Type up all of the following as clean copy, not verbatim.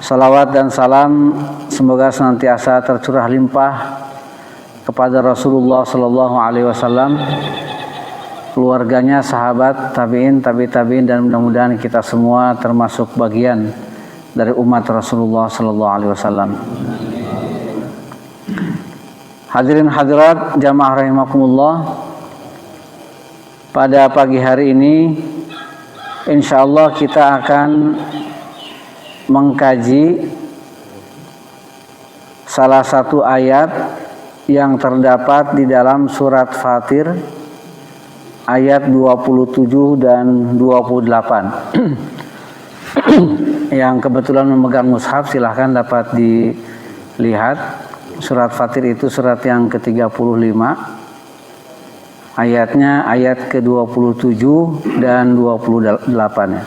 Salawat dan salam semoga senantiasa tercurah limpah kepada Rasulullah Sallallahu Alaihi Wasallam, keluarganya, sahabat, tabiin, tabiin, dan mudah-mudahan kita semua termasuk bagian dari umat Rasulullah Sallallahu Alaihi Wasallam. Hadirin hadirat jamaah rahimakumullah, pada pagi hari ini insyaallah kita akan mengkaji salah satu ayat yang terdapat di dalam surat Fatir ayat 27 dan 28. Yang kebetulan memegang mushaf silahkan dapat dilihat. Surat Fatir itu surat yang ke-35, ayatnya ayat ke-27 dan 28 ya.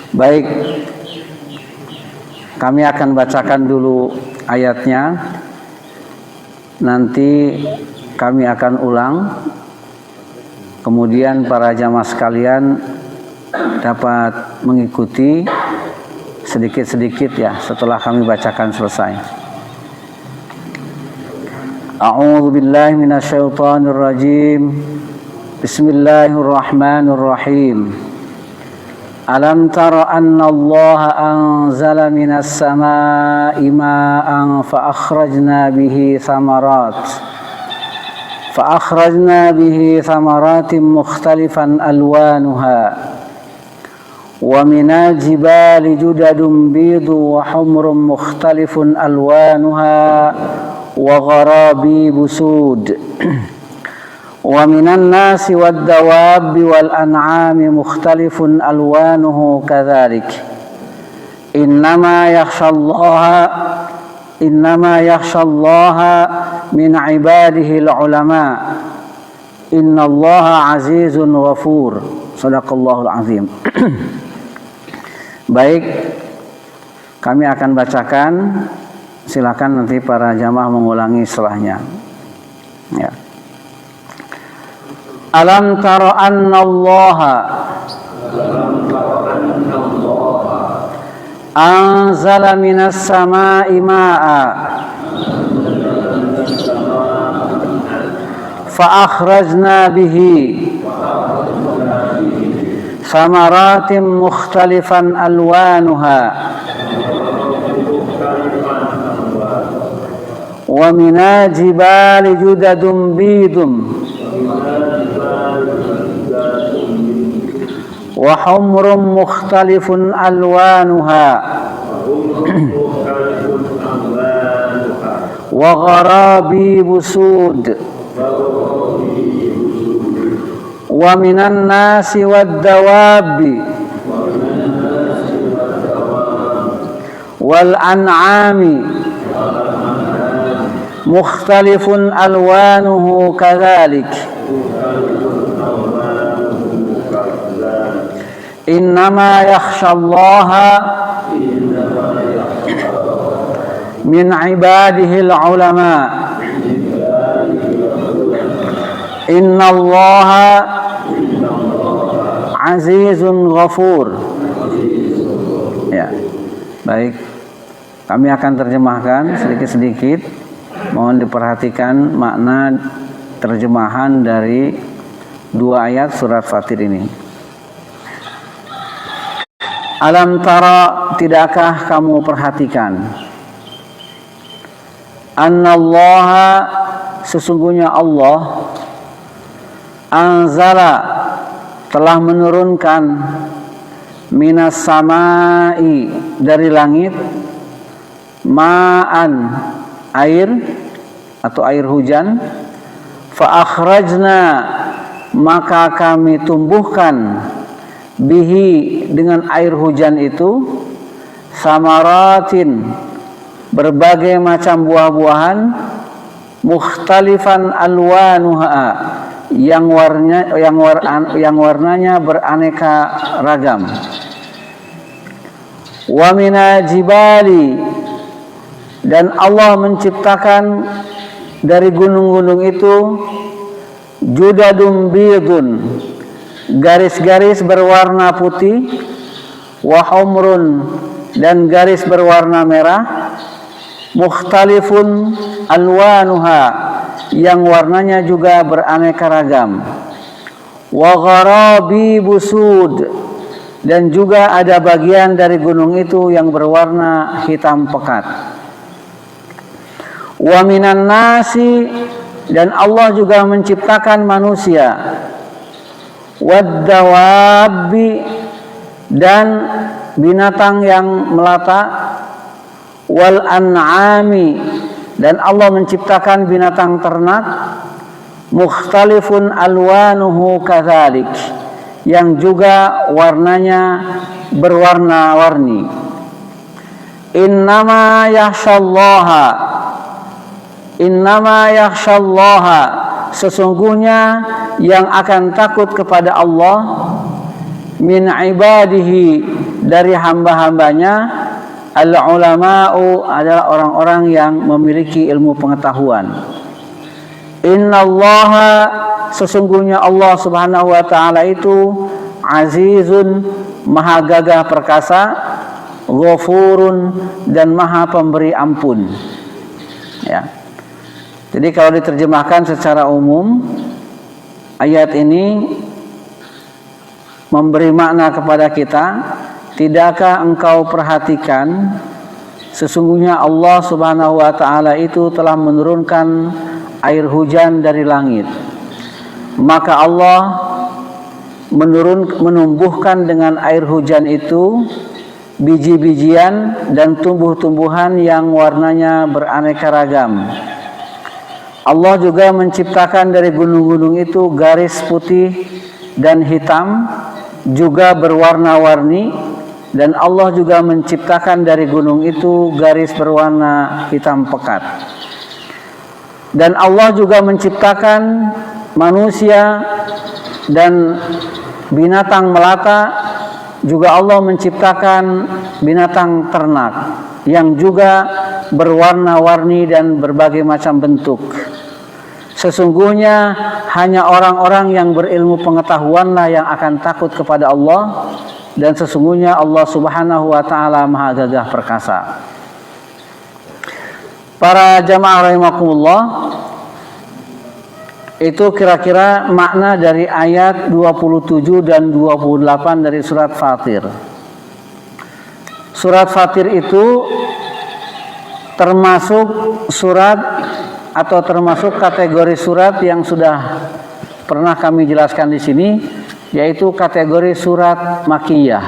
Baik, kami akan bacakan dulu ayatnya, nanti kami akan ulang, kemudian para jamaah sekalian dapat mengikuti sedikit-sedikit ya setelah kami bacakan selesai. A'udzu billahi minasyaitonir rajim. Bismillahirrahmanirrahim. Alam tara anna Allah anzala minas samaa'i ma'an fa akhrajna bihi thamaratin mukhtalifan alwanuha wa minal jibali judadun bidu wa humrun mukhtalifun alwanuha wa gharabibu sud wa minan nasi wad dawabi wal an'ami mukhtalifun alwanuhu kadzalik innama yakhshallaha min ibadihi al ulama innallaha azizun ghafur. Shadaqallahul azim. Baik, kami akan bacakan, silakan nanti para jamaah mengulangi setelahnya ya. Alam tara anna Allah anzala minas samaa'i ma'a fa akhrajna bihi thamaratin mukhtalifan alwanuha wa minal jibali judadun bidun wa humrun mukhtalifun alwanuha wa gharabibu sud wa minan nasi wad dawabi wal an'ami mukhtalifun alwanuhu kadzalik innama yakhshallaha min ibadihi al-ulama innallaha azizun ghafur. Ya, baik, kami akan terjemahkan sedikit-sedikit. Mohon diperhatikan makna terjemahan dari dua ayat surat Fatir ini. Alam tara, tidakkah kamu perhatikan? Annallaha, sesungguhnya Allah, anzala, telah menurunkan, minas samai, dari langit, ma'an, air atau air hujan, fa akhrajna, maka kami tumbuhkan, bihi, dengan air hujan itu, samaratin, berbagai macam buah-buahan, mukhtalifan alwanuha, yang warnanya beraneka ragam, wa minal jibali, dan Allah menciptakan dari gunung-gunung itu judadun bidun, garis-garis berwarna putih, wa humrun, dan garis berwarna merah, mukhtalifun alwanuha, yang warnanya juga beraneka ragam, wa gharabi busud, dan juga ada bagian dari gunung itu yang berwarna hitam pekat. Wa minan nasi, dan Allah juga menciptakan manusia, wad dawabi, dan binatang yang melata, wal an'ami, dan Allah menciptakan binatang ternak, mukhtalifun alwanuhu kadzalik, yang juga warnanya berwarna-warni. Innama yakhshallaha, sesungguhnya yang akan takut kepada Allah, min ibadihi, dari hamba-hambanya, al-ulama'u, adalah orang-orang yang memiliki ilmu pengetahuan. Innallaha, sesungguhnya Allah Subhanahu wa taala itu azizun, maha gagah perkasa, ghafurun, dan maha pemberi ampun. Ya. Jadi kalau diterjemahkan secara umum, ayat ini memberi makna kepada kita, tidakkah engkau perhatikan sesungguhnya Allah Subhanahu wa taala itu telah menurunkan air hujan dari langit. Maka Allah menumbuhkan dengan air hujan itu biji-bijian dan tumbuh-tumbuhan yang warnanya beraneka ragam. Allah juga menciptakan dari gunung-gunung itu garis putih dan hitam, juga berwarna-warni, dan Allah juga menciptakan dari gunung itu garis berwarna hitam pekat. Dan Allah juga menciptakan manusia dan binatang melata, juga Allah menciptakan binatang ternak yang juga berwarna-warni dan berbagai macam bentuk. Sesungguhnya hanya orang-orang yang berilmu pengetahuanlah yang akan takut kepada Allah, dan sesungguhnya Allah Subhanahu wa taala maha gagah perkasa. Para jamaah rahimakumullah, itu kira-kira makna dari ayat 27 dan 28 dari surat Fatir. Surat Fatir itu termasuk surat atau termasuk kategori surat yang sudah pernah kami jelaskan di sini, yaitu kategori surat Makkiyah,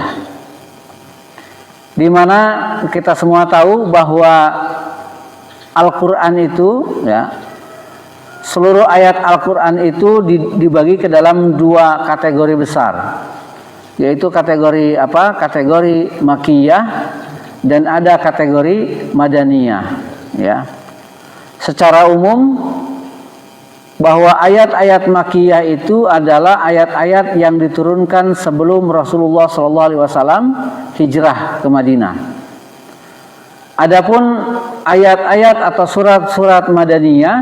di mana kita semua tahu bahwa Al-Quran itu, ya, seluruh ayat Al-Quran itu dibagi ke dalam dua kategori besar, yaitu kategori apa? Kategori Makkiyah dan ada kategori Madaniyah, ya. Secara umum bahwa ayat-ayat Makkiyah itu adalah ayat-ayat yang diturunkan sebelum Rasulullah SAW hijrah ke Madinah. Adapun ayat-ayat atau surat-surat Madaniyah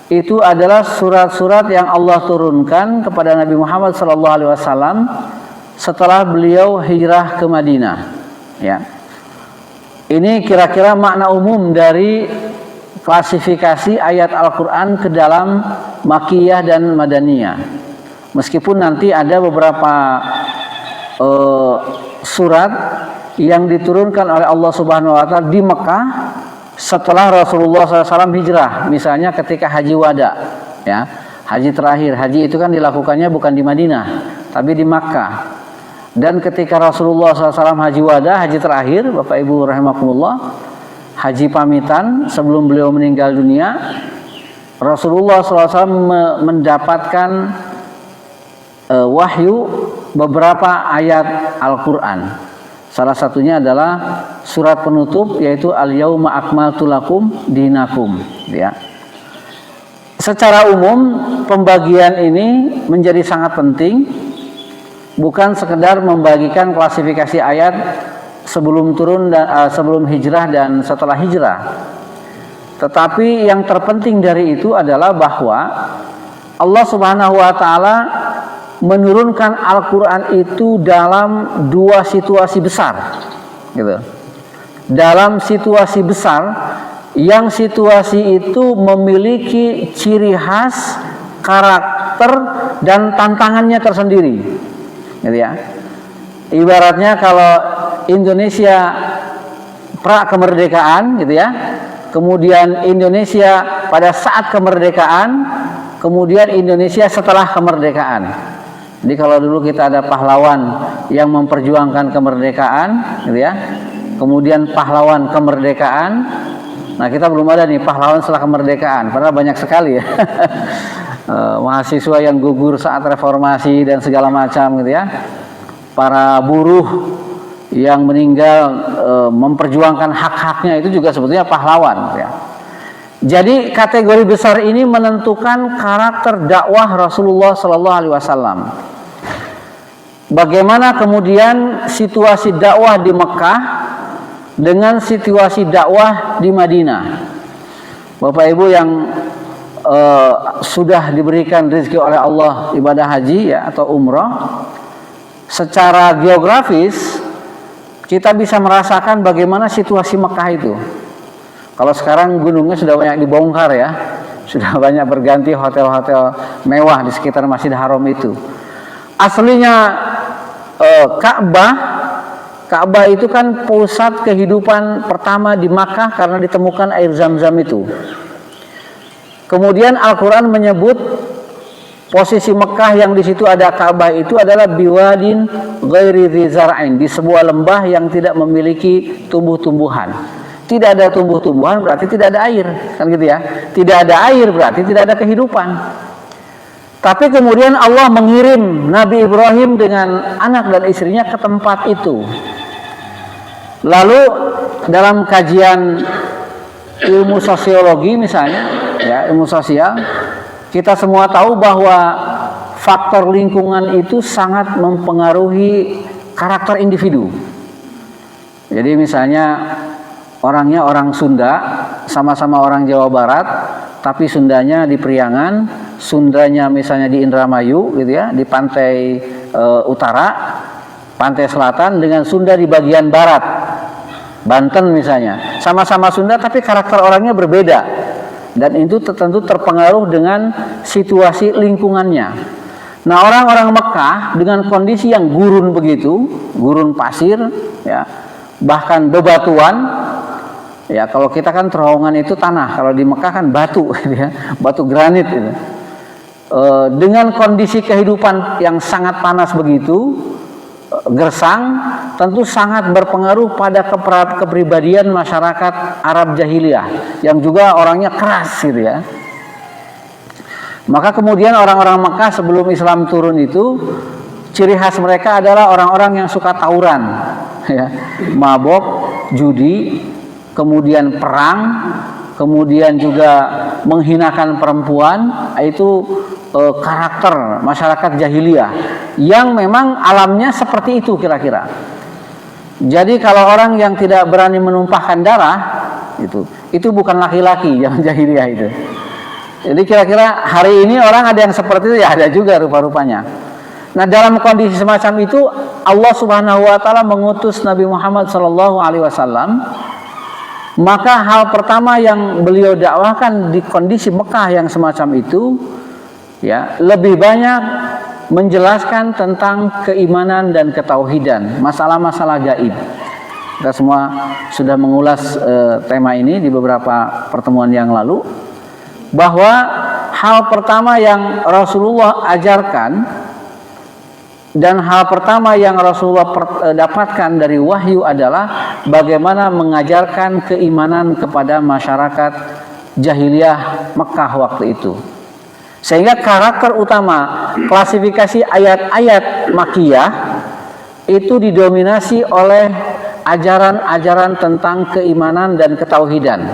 itu adalah surat-surat yang Allah turunkan kepada Nabi Muhammad SAW setelah beliau hijrah ke Madinah. Ya. Ini kira-kira makna umum dari klasifikasi ayat Al-Quran ke dalam Makkiyah dan Madaniyah. Meskipun nanti ada beberapa surat yang diturunkan oleh Allah Subhanahu wa taala di Mekah setelah Rasulullah SAW hijrah. Misalnya ketika Haji Wada, ya, haji terakhir. Haji itu kan dilakukannya bukan di Madinah, tapi di Makkah. Dan ketika Rasulullah SAW Haji Wada, haji terakhir, Bapak Ibu rahimakumullah, haji pamitan sebelum beliau meninggal dunia, Rasulullah SAW mendapatkan wahyu beberapa ayat Al-Quran. Salah satunya adalah surat penutup, yaitu Al-Yauma Akmaltu Lakum Dinakum. Ya. Secara umum pembagian ini menjadi sangat penting, bukan sekedar membagikan klasifikasi ayat sebelum turun dan sebelum hijrah dan setelah hijrah. Tetapi yang terpenting dari itu adalah bahwa Allah Subhanahu wa taala menurunkan Al-Quran itu dalam dua situasi besar, gitu. Dalam situasi besar, yang situasi itu memiliki ciri khas, karakter dan tantangannya tersendiri, gitu ya. Ibaratnya kalau Indonesia pra kemerdekaan, gitu ya. Kemudian Indonesia pada saat kemerdekaan, kemudian Indonesia setelah kemerdekaan. Jadi kalau dulu kita ada pahlawan yang memperjuangkan kemerdekaan, gitu ya. Kemudian pahlawan kemerdekaan. Nah, kita belum ada nih pahlawan setelah kemerdekaan, padahal banyak sekali ya. Mahasiswa yang gugur saat reformasi dan segala macam, gitu ya. Para buruh yang meninggal memperjuangkan hak-haknya itu juga sebetulnya pahlawan, gitu ya. Jadi kategori besar ini menentukan karakter dakwah Rasulullah Sallallahu Alaihi Wasallam. Bagaimana kemudian situasi dakwah di Mekah dengan situasi dakwah di Madinah. Bapak Ibu yang sudah diberikan rezeki oleh Allah ibadah haji ya atau umrah, secara geografis kita bisa merasakan bagaimana situasi Mekah itu. Kalau sekarang gunungnya sudah banyak dibongkar ya, sudah banyak berganti hotel-hotel mewah di sekitar Masjidil Haram itu. Aslinya Ka'bah itu kan pusat kehidupan pertama di Makkah karena ditemukan air Zam-Zam itu. Kemudian Al-Quran menyebut posisi Mekah yang di situ ada Ka'bah itu adalah biwadin ghairi dzi zar'ain, di sebuah lembah yang tidak memiliki tumbuh-tumbuhan. Tidak ada tumbuh-tumbuhan berarti tidak ada air, kan gitu ya. Tidak ada air berarti tidak ada kehidupan. Tapi kemudian Allah mengirim Nabi Ibrahim dengan anak dan istrinya ke tempat itu. Lalu dalam kajian ilmu sosiologi misalnya, ya, ilmu sosial, kita semua tahu bahwa faktor lingkungan itu sangat mempengaruhi karakter individu. Jadi misalnya orangnya orang Sunda, sama-sama orang Jawa Barat, tapi Sundanya di Priangan, Sundanya misalnya di Indramayu, gitu ya, di pantai utara, pantai selatan, dengan Sunda di bagian barat, Banten misalnya, sama-sama Sunda tapi karakter orangnya berbeda, dan itu tentu terpengaruh dengan situasi lingkungannya. Nah, orang-orang Mekah dengan kondisi yang gurun begitu, gurun pasir, ya, bahkan bebatuan. Ya, kalau kita kan terowongan itu tanah, kalau di Mekah kan batu, ya, batu granit. Gitu. Dengan kondisi kehidupan yang sangat panas begitu, gersang, tentu sangat berpengaruh pada kepribadian masyarakat Arab jahiliyah yang juga orangnya keras, gitu ya. Maka kemudian orang-orang Mekah sebelum Islam turun itu, ciri khas mereka adalah orang-orang yang suka tawuran, ya, mabok, judi, kemudian perang, kemudian juga menghinakan perempuan. Itu karakter masyarakat jahiliyah yang memang alamnya seperti itu kira-kira. Jadi kalau orang yang tidak berani menumpahkan darah, itu bukan laki-laki zaman jahiliyah itu. Jadi kira-kira hari ini orang ada yang seperti itu, ya ada juga rupa-rupanya. Nah, dalam kondisi semacam itu Allah Subhanahu wa taala mengutus Nabi Muhammad sallallahu alaihi wasallam. Maka hal pertama yang beliau dakwahkan di kondisi Mekah yang semacam itu, ya, lebih banyak menjelaskan tentang keimanan dan ketauhidan, masalah-masalah gaib. Kita semua sudah mengulas tema ini di beberapa pertemuan yang lalu, bahwa hal pertama yang Rasulullah ajarkan dan hal pertama yang Rasulullah dapatkan dari wahyu adalah bagaimana mengajarkan keimanan kepada masyarakat jahiliyah Mekah waktu itu. Sehingga karakter utama klasifikasi ayat-ayat Makkiyah itu didominasi oleh ajaran-ajaran tentang keimanan dan ketauhidan.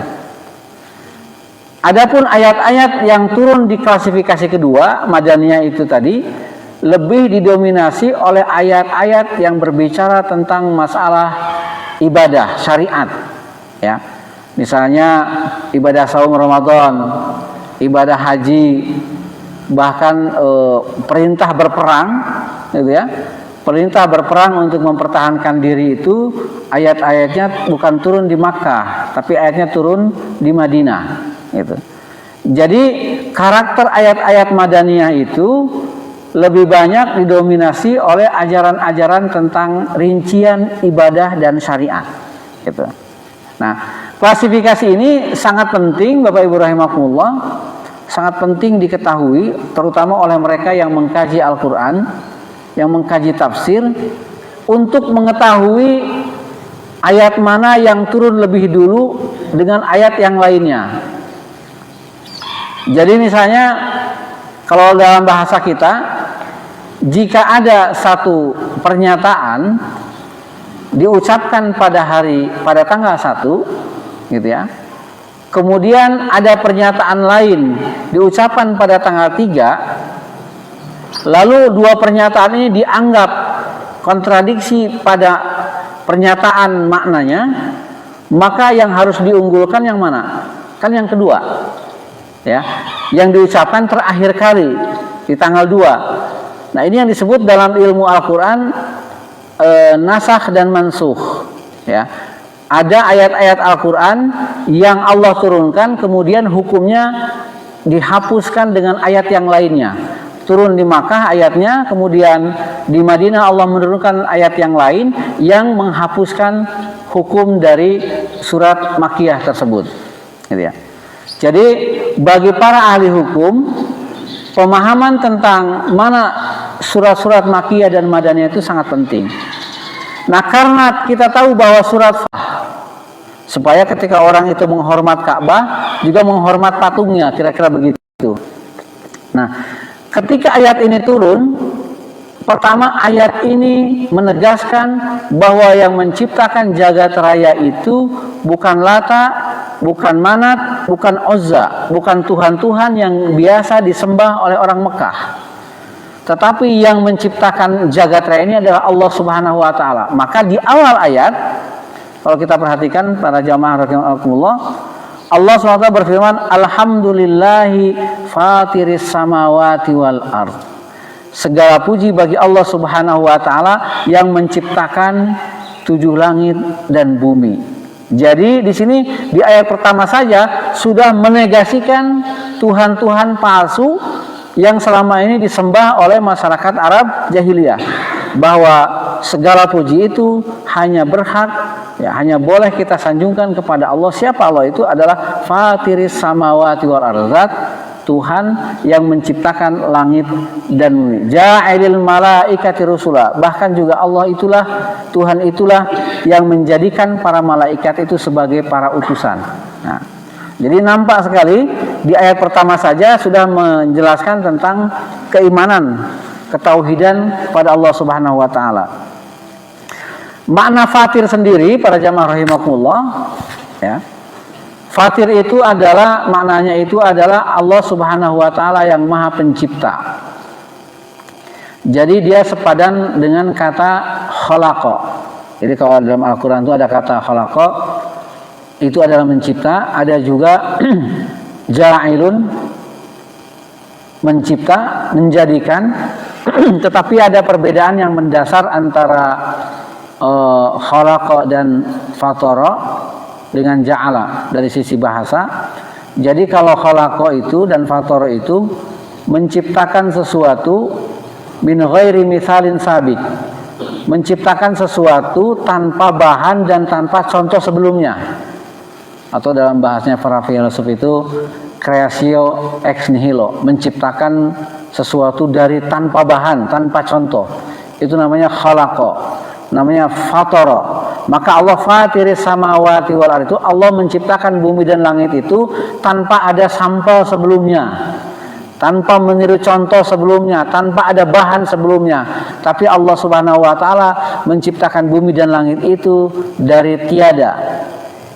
Adapun ayat-ayat yang turun di klasifikasi kedua, Madaniyah itu tadi, lebih didominasi oleh ayat-ayat yang berbicara tentang masalah ibadah syariat, ya. Misalnya ibadah saum Ramadan, ibadah haji, bahkan perintah berperang, gitu ya. Perintah berperang untuk mempertahankan diri itu ayat-ayatnya bukan turun di Makkah, tapi ayatnya turun di Madinah, gitu. Jadi karakter ayat-ayat Madaniyah itu lebih banyak didominasi oleh ajaran-ajaran tentang rincian ibadah dan syariat, gitu. Nah, klasifikasi ini sangat penting, Bapak Ibu rahimakumullah, sangat penting diketahui, terutama oleh mereka yang mengkaji Al-Quran, yang mengkaji tafsir, untuk mengetahui ayat mana yang turun lebih dulu dengan ayat yang lainnya. Jadi misalnya kalau dalam bahasa kita, jika ada satu pernyataan diucapkan pada tanggal 1, gitu ya, kemudian ada pernyataan lain diucapkan pada tanggal 3, lalu dua pernyataan ini dianggap kontradiksi pada pernyataan maknanya, maka yang harus diunggulkan yang mana? Kan yang kedua, ya, yang diucapkan terakhir kali di tanggal 2. Nah, ini yang disebut dalam ilmu Al-Quran nasakh dan mansukh, ya. Ada ayat-ayat Al-Quran yang Allah turunkan kemudian hukumnya dihapuskan dengan ayat yang lainnya. Turun di Makkah ayatnya, kemudian di Madinah Allah menurunkan ayat yang lain yang menghapuskan hukum dari surat Makkiyah tersebut, gitu ya. Jadi bagi para ahli hukum, pemahaman tentang mana surat-surat Makkiyah dan Madaniyah itu sangat penting. Nah, karena kita tahu bahwa surat supaya ketika orang itu menghormat Ka'bah juga menghormat patungnya, kira-kira begitu. Nah, ketika ayat ini turun, pertama ayat ini menegaskan bahwa yang menciptakan jagat raya itu bukan Lata, bukan Manat, bukan Uzza, bukan Tuhan-Tuhan yang biasa disembah oleh orang Mekah. Tetapi yang menciptakan jagat raya ini adalah Allah Subhanahu wa taala. Maka di awal ayat, kalau kita perhatikan para jamaah rahimakumullah, Allah SWT berfirman, Alhamdulillahi fatiris samawati wal ard. Segala puji bagi Allah Subhanahu wa taala yang menciptakan 7 langit dan bumi. Jadi di sini di ayat pertama saja sudah menegasikan Tuhan-Tuhan palsu yang selama ini disembah oleh masyarakat Arab jahiliyah, bahwa segala puji itu hanya berhak, ya, hanya boleh kita sanjungkan kepada Allah. Siapa Allah itu? Adalah Fatiris samawati wal ardh, Tuhan yang menciptakan langit dan bumi. Ja'ilil malaikati rusula. Bahkan juga Allah itulah, Tuhan itulah yang menjadikan para malaikat itu sebagai para utusan. Nah, jadi nampak sekali di ayat pertama saja sudah menjelaskan tentang keimanan, ketauhidan pada Allah Subhanahu wa taala. Makna fatir sendiri para jamaah rahimakumullah, ya. Fatir itu adalah, maknanya itu adalah Allah Subhanahu wa taala yang Maha Pencipta. Jadi dia sepadan dengan kata khalaqa. Jadi kalau dalam Al-Qur'an itu ada kata khalaqa, itu adalah mencipta, ada juga ja'ilun, mencipta, menjadikan. Tetapi ada perbedaan yang mendasar antara khalaqa dan fatara dengan ja'ala dari sisi bahasa. Jadi kalau khalaqa itu dan fatara itu menciptakan sesuatu min ghairi mithalin sabit, menciptakan sesuatu tanpa bahan dan tanpa contoh sebelumnya, atau dalam bahasanya para filsuf itu creatio ex nihilo, menciptakan sesuatu dari tanpa bahan, tanpa contoh, itu namanya khalaqa, namanya fatara. Maka Allah fatiris samawati wal ardh, itu Allah menciptakan bumi dan langit itu tanpa ada sampel sebelumnya, tanpa meniru contoh sebelumnya, tanpa ada bahan sebelumnya. Tapi Allah Subhanahu wa taala menciptakan bumi dan langit itu dari tiada,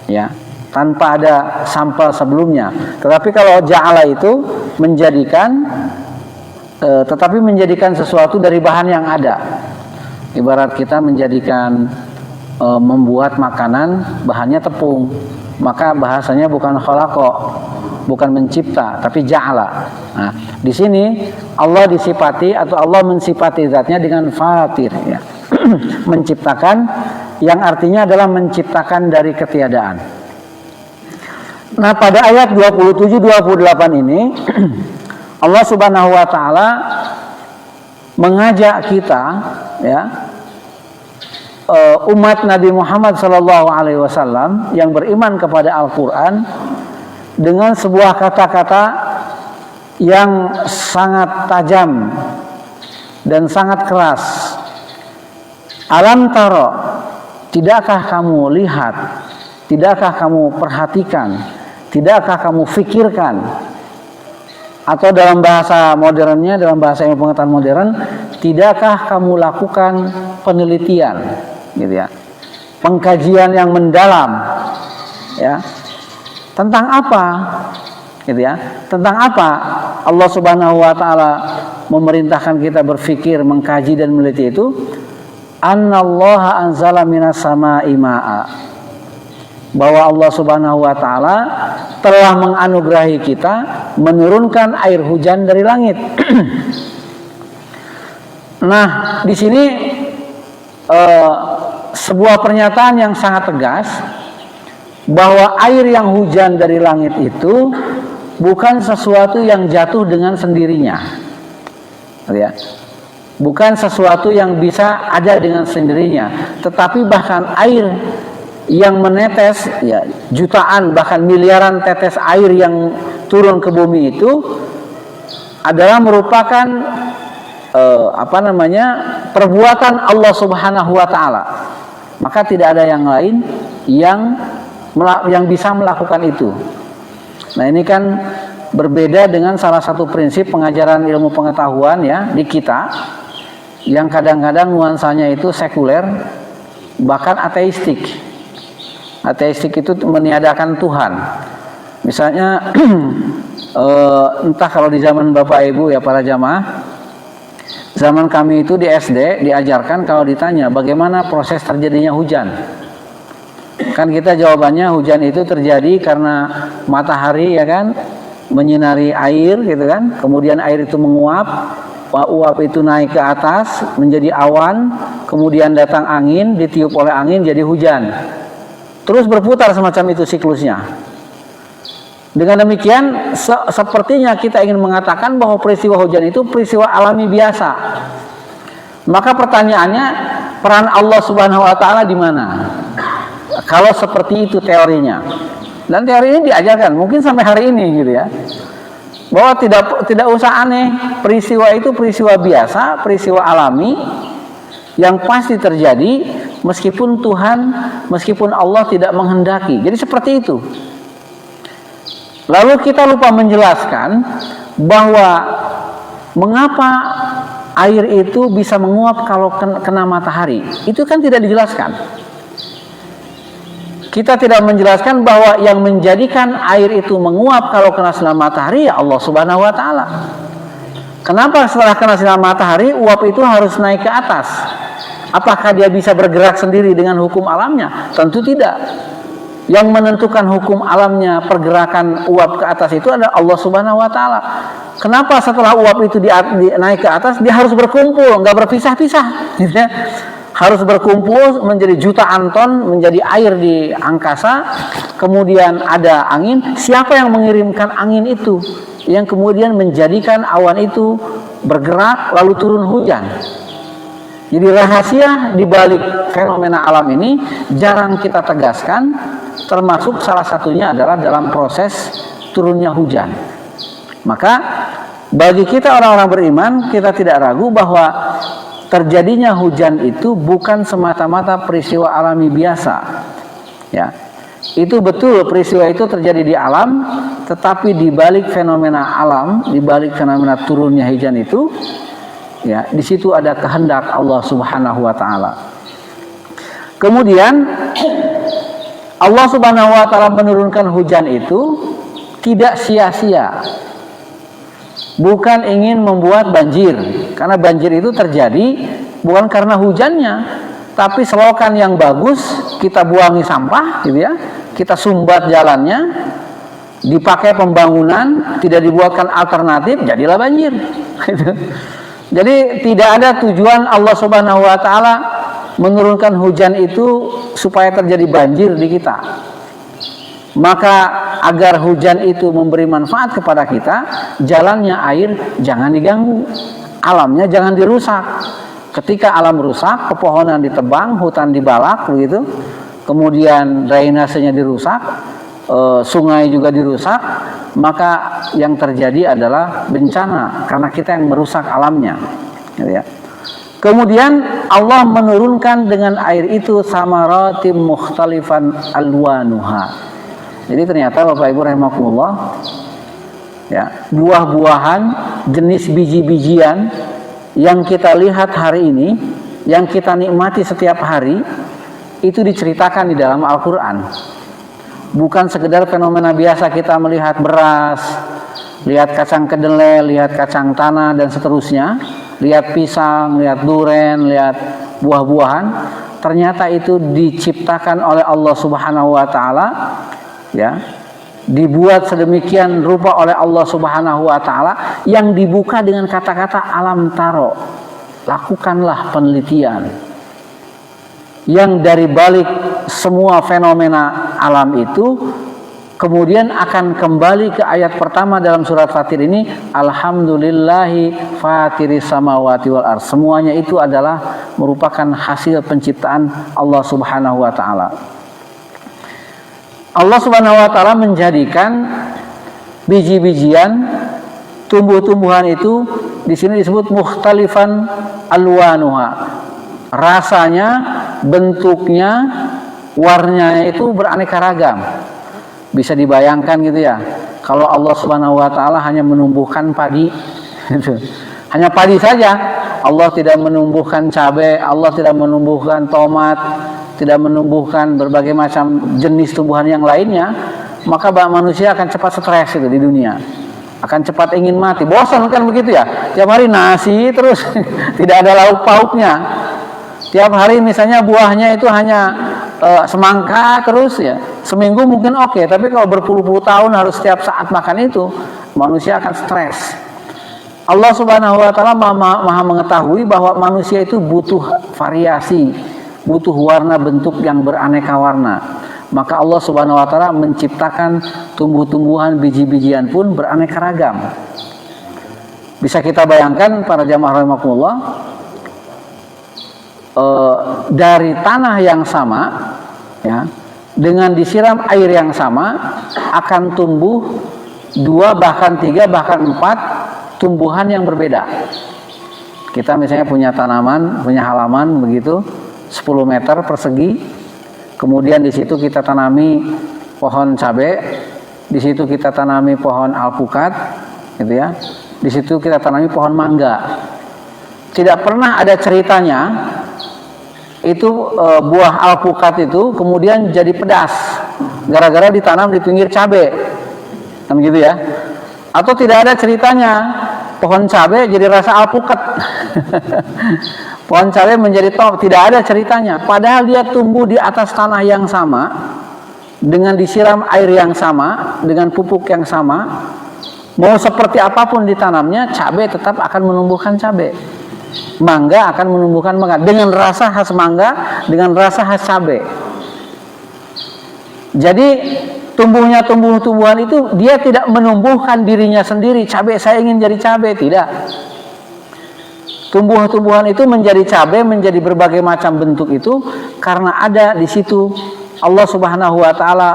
ya, tanpa ada sampel sebelumnya. Tetapi kalau ja'ala itu menjadikan, tetapi menjadikan sesuatu dari bahan yang ada. Ibarat kita menjadikan membuat makanan bahannya tepung, maka bahasanya bukan khalaqa, bukan mencipta, tapi ja'ala. Nah, di sini Allah disifati atau Allah mensifati zatnya dengan fatir, ya. Menciptakan, yang artinya adalah menciptakan dari ketiadaan. Nah, pada ayat 27-28 ini Allah Subhanahu wa taala mengajak kita, ya, umat Nabi Muhammad SAW yang beriman kepada Al-Quran dengan sebuah kata-kata yang sangat tajam dan sangat keras. Alam taro, tidakkah kamu lihat, tidakkah kamu perhatikan, tidakkah kamu fikirkan, atau dalam bahasa modernnya, dalam bahasa ilmu pengetahuan modern, tidakkah kamu lakukan penelitian, gitu ya, pengkajian yang mendalam, ya, tentang apa, gitu ya, tentang apa Allah Subhanahu wa taala memerintahkan kita berpikir, mengkaji dan meneliti itu. Annallaha anzala minas sama'i ma'a, bahwa Allah Subhanahu wa taala telah menganugerahi kita menurunkan air hujan dari langit. Nah, di sini sebuah pernyataan yang sangat tegas bahwa air yang hujan dari langit itu bukan sesuatu yang jatuh dengan sendirinya, ya. Bukan sesuatu yang bisa ada dengan sendirinya, tetapi bahkan air yang menetes, ya, jutaan bahkan miliaran tetes air yang turun ke bumi itu adalah merupakan perbuatan Allah Subhanahu wa taala. Maka tidak ada yang lain yang bisa melakukan itu. Nah, ini kan berbeda dengan salah satu prinsip pengajaran ilmu pengetahuan, ya, di kita, yang kadang-kadang nuansanya itu sekuler, bahkan ateistik. Ateistik itu meniadakan Tuhan. Misalnya entah kalau di zaman Bapak Ibu, ya, para jamaah, zaman kami itu di SD diajarkan kalau ditanya bagaimana proses terjadinya hujan, kan kita jawabannya hujan itu terjadi karena matahari, ya kan, menyinari air, gitu kan, kemudian air itu menguap, uap itu naik ke atas menjadi awan, kemudian datang angin, ditiup oleh angin jadi hujan, terus berputar semacam itu siklusnya. Dengan demikian sepertinya kita ingin mengatakan bahwa peristiwa hujan itu peristiwa alami biasa. Maka pertanyaannya, peran Allah Subhanahu wa taala di mana? Kalau seperti itu teorinya. Dan teori ini diajarkan mungkin sampai hari ini, gitu ya. Bahwa tidak usah aneh, peristiwa itu peristiwa biasa, peristiwa alami yang pasti terjadi meskipun Allah tidak menghendaki. Jadi seperti itu. Lalu kita lupa menjelaskan bahwa mengapa air itu bisa menguap kalau kena matahari. Itu kan tidak dijelaskan. Kita tidak menjelaskan bahwa yang menjadikan air itu menguap kalau kena sinar matahari ya Allah Subhanahu wa taala. Kenapa setelah kena sinar matahari uap itu harus naik ke atas? Apakah dia bisa bergerak sendiri dengan hukum alamnya? Tentu tidak. Yang menentukan hukum alamnya pergerakan uap ke atas itu adalah Allah Subhanahu wa taala. Kenapa setelah uap itu naik ke atas dia harus berkumpul, nggak berpisah-pisah, gitu ya? Harus berkumpul menjadi jutaan ton, menjadi air di angkasa, kemudian ada angin. Siapa yang mengirimkan angin itu? Yang kemudian menjadikan awan itu bergerak lalu turun hujan. Jadi rahasia di balik fenomena alam ini jarang kita tegaskan, termasuk salah satunya adalah dalam proses turunnya hujan. Maka bagi kita orang-orang beriman, kita tidak ragu bahwa terjadinya hujan itu bukan semata-mata peristiwa alami biasa, ya. Itu betul peristiwa itu terjadi di alam, tetapi di balik fenomena alam, di balik fenomena turunnya hujan itu, ya, di situ ada kehendak Allah Subhanahu wa taala. Kemudian Allah Subhanahu wa taala menurunkan hujan itu tidak sia-sia. Bukan ingin membuat banjir, karena banjir itu terjadi bukan karena hujannya, tapi selokan yang bagus kita buangi sampah, gitu ya, kita sumbat jalannya, dipakai pembangunan, tidak dibuatkan alternatif, jadilah banjir. Jadi tidak ada tujuan Allah Subhanahu wa taala menurunkan hujan itu supaya terjadi banjir di kita. Maka agar hujan itu memberi manfaat kepada kita, jalannya air jangan diganggu, alamnya jangan dirusak. Ketika alam rusak, pepohonan ditebang, hutan dibalak begitu, kemudian drainasenya dirusak, sungai juga dirusak, maka yang terjadi adalah bencana karena kita yang merusak alamnya, gitu ya. Kemudian Allah menurunkan dengan air itu samaratim mukhtalifan alwanuha. Jadi ternyata Bapak Ibu rahimakumullah, ya, buah-buahan, jenis biji-bijian yang kita lihat hari ini, yang kita nikmati setiap hari, itu diceritakan di dalam Al-Quran. Bukan sekedar fenomena biasa kita melihat beras, lihat kacang kedelai, lihat kacang tanah dan seterusnya, lihat pisang, lihat duren, lihat buah-buahan. Ternyata itu diciptakan oleh Allah Subhanahu wa taala, ya. Dibuat sedemikian rupa oleh Allah Subhanahu wa taala yang dibuka dengan kata-kata alam taro. Lakukanlah penelitian. Yang dari balik semua fenomena alam itu kemudian akan kembali ke ayat pertama dalam surat Fatir ini, alhamdulillahi fatiris samawati wal ardh. Semuanya itu adalah merupakan hasil penciptaan Allah Subhanahu wa taala. Allah Subhanahu wa taala menjadikan biji-bijian, tumbuh-tumbuhan itu di sini disebut mukhtalifan alwanuha. Rasanya, bentuknya, warnanya itu beraneka ragam. Bisa dibayangkan gitu ya. Kalau Allah Subhanahu wa taala hanya menumbuhkan padi, gitu. Hanya padi saja. Allah tidak menumbuhkan cabai, Allah tidak menumbuhkan tomat, tidak menumbuhkan berbagai macam jenis tumbuhan yang lainnya, maka manusia akan cepat stres itu di dunia. Akan cepat ingin mati. Bosan kan begitu ya. Tiap hari nasi terus tidak ada lauk pauknya. Tiap hari misalnya buahnya itu hanya semangka terus ya. Seminggu mungkin oke, tapi kalau berpuluh-puluh tahun harus setiap saat makan itu, manusia akan stres. Allah Subhanahu wa taala maha mengetahui bahwa manusia itu butuh variasi, butuh warna bentuk yang beraneka warna. Maka Allah Subhanahu wa taala menciptakan tumbuh-tumbuhan, biji-bijian pun beraneka ragam. Bisa kita bayangkan para jamaah rahimakumullah, dari tanah yang sama, ya, dengan disiram air yang sama akan tumbuh 2 bahkan 3 bahkan 4 tumbuhan yang berbeda. Kita misalnya punya tanaman, punya halaman begitu 10 meter persegi, kemudian di situ kita tanami pohon cabai, di situ kita tanami pohon alpukat, gitu ya. Di situ kita tanami pohon mangga. Tidak pernah ada ceritanya itu buah alpukat itu kemudian jadi pedas gara-gara ditanam di pinggir cabai, kan gitu ya. Atau tidak ada ceritanya pohon cabai jadi rasa alpukat. Pohon cabai menjadi top, tidak ada ceritanya. Padahal dia tumbuh di atas tanah yang sama, dengan disiram air yang sama, dengan pupuk yang sama. Mau seperti apapun ditanamnya, cabai tetap akan menumbuhkan cabai. Mangga akan menumbuhkan mangga dengan rasa khas mangga, dengan rasa khas cabai. Jadi tumbuhnya tumbuhan itu dia tidak menumbuhkan dirinya sendiri. Cabai saya ingin jadi cabai, tidak. Tumbuh-tumbuhan itu menjadi cabai, menjadi berbagai macam bentuk itu karena ada di situ Allah Subhanahu wa taala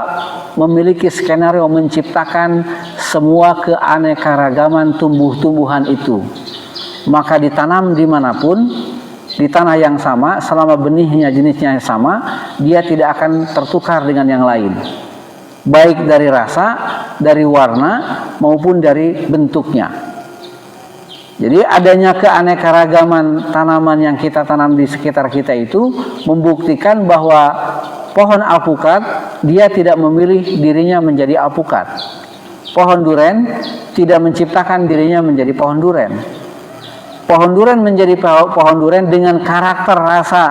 memiliki skenario menciptakan semua keanekaragaman tumbuh-tumbuhan itu. Maka ditanam dimanapun, di tanah yang sama, selama benihnya jenisnya yang sama, dia tidak akan tertukar dengan yang lain. Baik dari rasa, dari warna, maupun dari bentuknya. Jadi adanya keanekaragaman tanaman yang kita tanam di sekitar kita itu membuktikan bahwa pohon alpukat dia tidak memilih dirinya menjadi alpukat. Pohon duren tidak menciptakan dirinya menjadi pohon duren. Pohon duren menjadi pohon duren dengan karakter, rasa,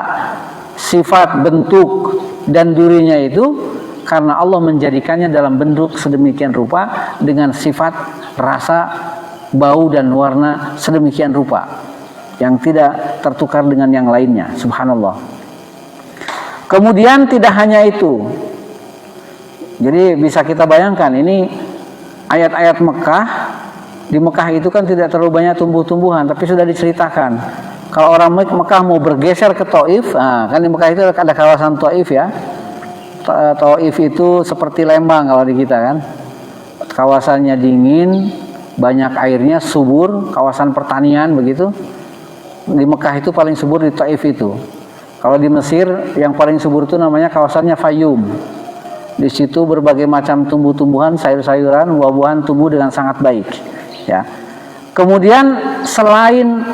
sifat, bentuk dan durinya itu karena Allah menjadikannya dalam bentuk sedemikian rupa dengan sifat, rasa, bau dan warna sedemikian rupa yang tidak tertukar dengan yang lainnya. Subhanallah. Kemudian tidak hanya itu. Jadi bisa kita bayangkan ini ayat-ayat Mekah. Di Mekah itu kan tidak terlalu banyak tumbuh-tumbuhan, tapi sudah diceritakan. Kalau orang Mekah mau bergeser ke Taif, nah, kan di Mekah itu ada kawasan Taif ya. Taif itu seperti Lembang kalau di kita kan. Kawasannya dingin, banyak airnya, subur, kawasan pertanian begitu. Di Mekah itu paling subur di Taif itu. Kalau di Mesir yang paling subur itu namanya kawasannya Fayum. Di situ berbagai macam tumbuh-tumbuhan, sayur-sayuran, buah-buahan tumbuh dengan sangat baik. Ya. Kemudian selain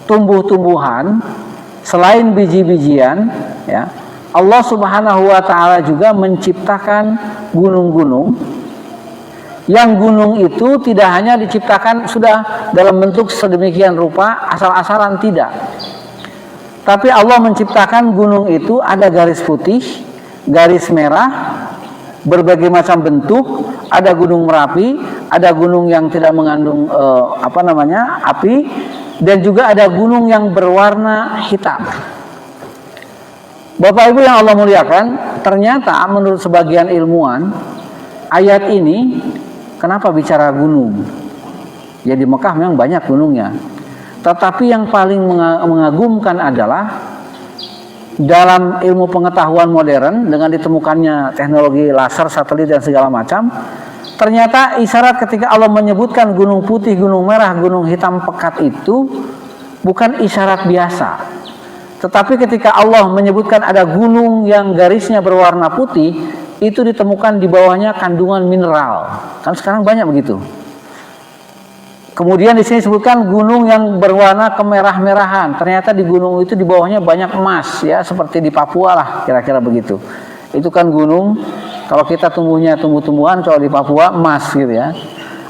tumbuh-tumbuhan, selain biji-bijian, ya, Allah Subhanahu wa taala juga menciptakan gunung-gunung. Yang gunung itu tidak hanya diciptakan sudah dalam bentuk sedemikian rupa asal-asalan, tidak. Tapi Allah menciptakan gunung itu ada garis putih, garis merah, berbagai macam bentuk. Ada gunung Merapi, ada gunung yang tidak mengandung api, dan juga ada gunung yang berwarna hitam. Bapak Ibu yang Allah muliakan, ternyata menurut sebagian ilmuwan, ayat ini kenapa bicara gunung? Ya di Mekah memang banyak gunungnya. Tetapi yang paling mengagumkan adalah dalam ilmu pengetahuan modern dengan ditemukannya teknologi laser, satelit dan segala macam, ternyata isyarat ketika Allah menyebutkan gunung putih, gunung merah, gunung hitam pekat itu bukan isyarat biasa. Tetapi ketika Allah menyebutkan ada gunung yang garisnya berwarna putih, itu ditemukan di bawahnya kandungan mineral. Kan sekarang banyak begitu. Kemudian di sini disebutkan gunung yang berwarna kemerah-merahan. Ternyata di gunung itu di bawahnya banyak emas, ya, seperti di Papua lah, kira-kira begitu. Itu kan gunung, kalau kita tumbuhnya tumbuh-tumbuhan, kalau di Papua emas gitu ya.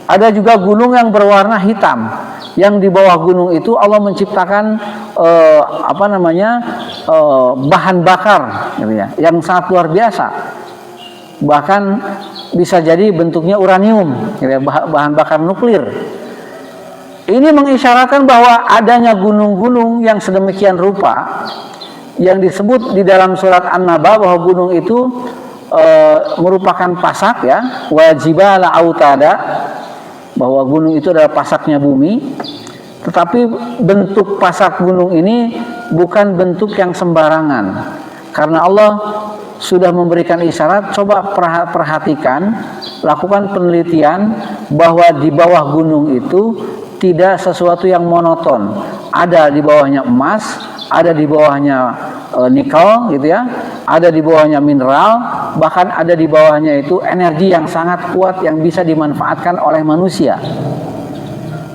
Ada juga gunung yang berwarna hitam. Yang di bawah gunung itu Allah menciptakan bahan bakar gitu ya, yang sangat luar biasa. Bahkan bisa jadi bentuknya uranium, gitu ya, bahan bakar nuklir. Ini mengisyaratkan bahwa adanya gunung-gunung yang sedemikian rupa yang disebut di dalam surat An-Naba bahwa gunung itu merupakan pasak, ya, wajibala autada, bahwa gunung itu adalah pasaknya bumi. Tetapi bentuk pasak gunung ini bukan bentuk yang sembarangan, karena Allah sudah memberikan isyarat. Coba perhatikan, lakukan penelitian bahwa di bawah gunung itu tidak sesuatu yang monoton. Ada di bawahnya emas, ada di bawahnya nikel gitu ya, ada di bawahnya mineral, bahkan ada di bawahnya itu energi yang sangat kuat yang bisa dimanfaatkan oleh manusia.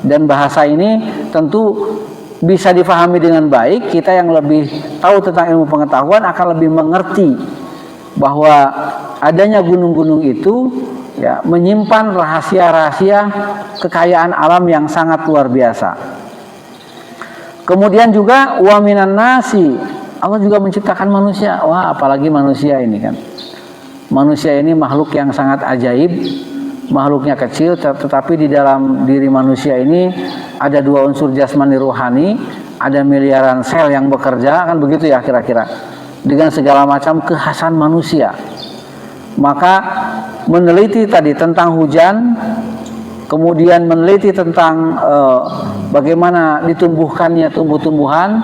Dan bahasa ini tentu bisa difahami dengan baik. Kita yang lebih tahu tentang ilmu pengetahuan akan lebih mengerti bahwa adanya gunung-gunung itu, ya, menyimpan rahasia-rahasia kekayaan alam yang sangat luar biasa. Kemudian juga wa minan nasi, Allah juga menciptakan manusia. Wah, apalagi manusia ini kan. Manusia ini makhluk yang sangat ajaib. Makhluknya kecil, tetapi di dalam diri manusia ini ada dua unsur jasmani rohani, ada miliaran sel yang bekerja, kan begitu ya kira-kira, dengan segala macam kekhasan manusia. Maka meneliti tadi tentang hujan, kemudian meneliti tentang bagaimana ditumbuhkannya tumbuh-tumbuhan,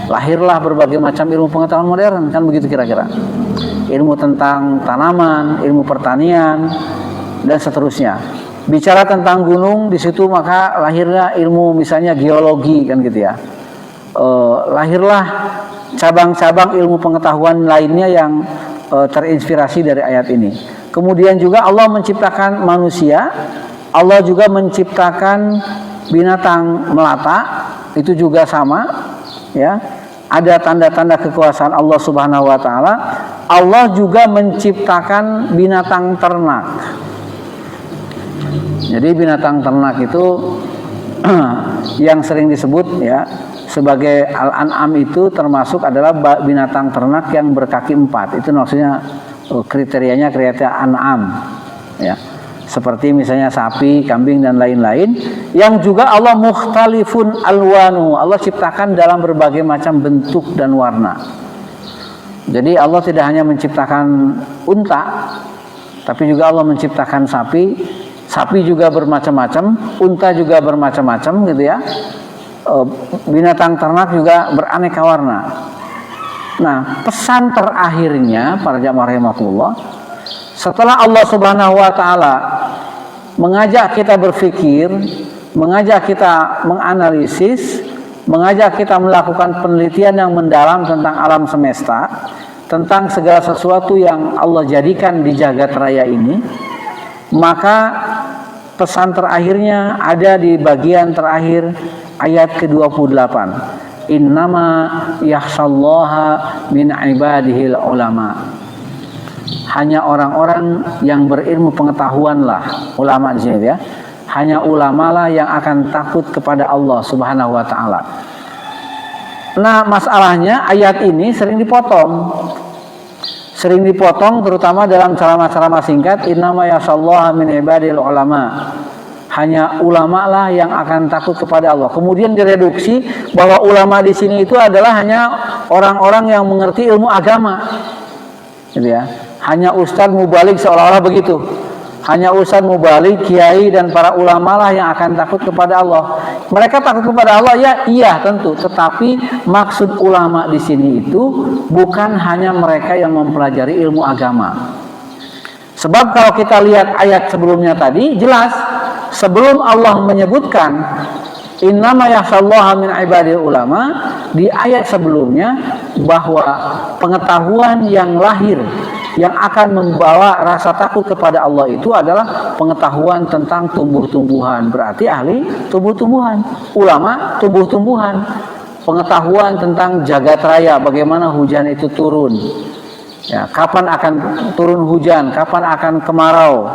lahirlah berbagai macam ilmu pengetahuan modern, kan begitu kira-kira. Ilmu tentang tanaman, ilmu pertanian, dan seterusnya. Bicara tentang gunung di situ, maka lahirlah ilmu misalnya geologi, kan gitu ya. Lahirlah cabang-cabang ilmu pengetahuan lainnya yang terinspirasi dari ayat ini. Kemudian juga Allah menciptakan manusia, Allah juga menciptakan binatang melata, itu juga sama, ya. Ada tanda-tanda kekuasaan Allah Subhanahu wa taala. Allah juga menciptakan binatang ternak. Jadi binatang ternak itu yang sering disebut, ya, sebagai Al-An'am itu termasuk adalah binatang ternak yang berkaki 4. Itu maksudnya kriterianya kriteria an'am, ya. Seperti misalnya sapi, kambing dan lain-lain yang juga Allah mukhtalifun alwanu. Allah ciptakan dalam berbagai macam bentuk dan warna. Jadi Allah tidak hanya menciptakan unta, tapi juga Allah menciptakan sapi. Sapi juga bermacam-macam, unta juga bermacam-macam gitu ya. Binatang ternak juga beraneka warna. Nah, pesan terakhirnya para jamaah rahimakumullah, setelah Allah Subhanahu wa taala mengajak kita berpikir, mengajak kita menganalisis, mengajak kita melakukan penelitian yang mendalam tentang alam semesta, tentang segala sesuatu yang Allah jadikan di jagat raya ini, maka pesan terakhirnya ada di bagian terakhir ayat ke-28. Innama yakhshallaha min ibadihil ulama. Hanya orang-orang yang berilmu pengetahuanlah, ulama di sini ya. Hanya ulamalah yang akan takut kepada Allah Subhanahu wa taala. Nah, masalahnya ayat ini sering dipotong. Sering dipotong terutama dalam ceramah-ceramah singkat, innama yakhshallaha min ibadihil ulama. Hanya ulama lah yang akan takut kepada Allah. Kemudian direduksi bahwa ulama di sini itu adalah hanya orang-orang yang mengerti ilmu agama. Gitu ya. Hanya ustadz mubalik seolah-olah begitu. Hanya ustadz mubalik, kiai dan para ulama lah yang akan takut kepada Allah. Mereka takut kepada Allah ya, iya tentu. Tetapi maksud ulama di sini itu bukan hanya mereka yang mempelajari ilmu agama. Sebab kalau kita lihat ayat sebelumnya tadi jelas, sebelum Allah menyebutkan innama yakhshallaha min ibadil ulama, di ayat sebelumnya bahwa pengetahuan yang lahir yang akan membawa rasa takut kepada Allah itu adalah pengetahuan tentang tumbuh-tumbuhan. Berarti ahli tumbuh-tumbuhan, ulama tumbuh-tumbuhan, pengetahuan tentang jagat raya, bagaimana hujan itu turun. Ya, kapan akan turun hujan, kapan akan kemarau,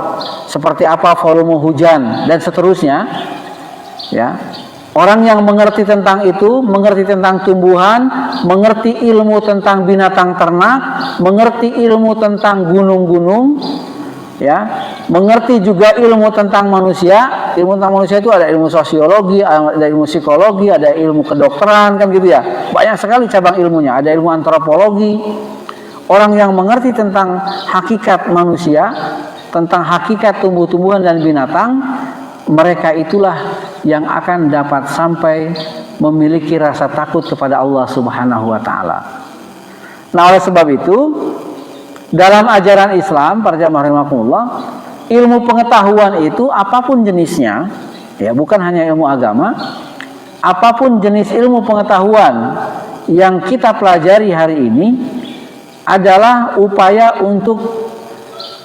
seperti apa volume hujan dan seterusnya. Ya, orang yang mengerti tentang itu, mengerti tentang tumbuhan, mengerti ilmu tentang binatang ternak, mengerti ilmu tentang gunung-gunung, ya, mengerti juga ilmu tentang manusia. Ilmu tentang manusia itu ada ilmu sosiologi, ada ilmu psikologi, ada ilmu kedokteran, kan gitu ya. Banyak sekali cabang ilmunya. Ada ilmu antropologi. Orang yang mengerti tentang hakikat manusia, tentang hakikat tumbuh-tumbuhan dan binatang, mereka itulah yang akan dapat sampai memiliki rasa takut kepada Allah Subhanahu wa taala. Nah, oleh sebab itu, dalam ajaran Islam, para jamaah rahimakumullah, ilmu pengetahuan itu apapun jenisnya, ya, bukan hanya ilmu agama, apapun jenis ilmu pengetahuan yang kita pelajari hari ini adalah upaya untuk